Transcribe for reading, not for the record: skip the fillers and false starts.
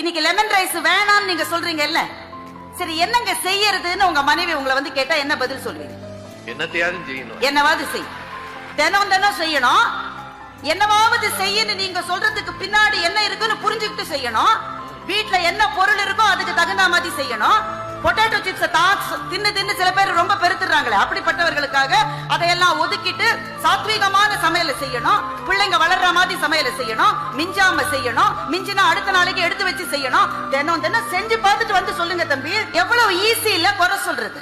இன்னைக்கு lemon rice வேணாம்னு நீங்க சொல்றீங்க இல்ல, சரி என்னங்க செய்யறதுன்னு உங்க மனைவி உங்களை வந்து கேட்டா என்ன பதில் சொல்வீங்க? என்னத்தையாவது செய்யணும், என்னவாவது செய், தினம் தினம் செய்யணும். என்னவாவது செய்யணும் நீங்க சொல்றதுக்கு பின்னாடி என்ன இருக்குன்னு புரிஞ்சுக்கிட்டு செய்யணும். வீட்டுல என்ன பொருள் இருக்கோ அதுக்கு தகுந்த மாதிரி செய்யணும். பொட்டேட்டோ சிப்ஸ் தின்னு சில பேர் ரொம்ப பெருத்துறாங்களே, அப்படிப்பட்டவர்களுக்காக அதையெல்லாம் ஒதுக்கிட்டு சாத்வீகமான சமையலை செய்யணும். பிள்ளைங்க வளர்ற மாதிரி சமையலை செய்யணும். மிஞ்சாம செய்யணும். மிஞ்சினா அடுத்த நாளைக்கு எடுத்து வச்சு செய்யணும். தினம் தினம் செஞ்சு பார்த்துட்டு வந்து சொல்லுங்க தம்பி, எவ்வளவு ஈஸி இல்ல குறை சொல்றது.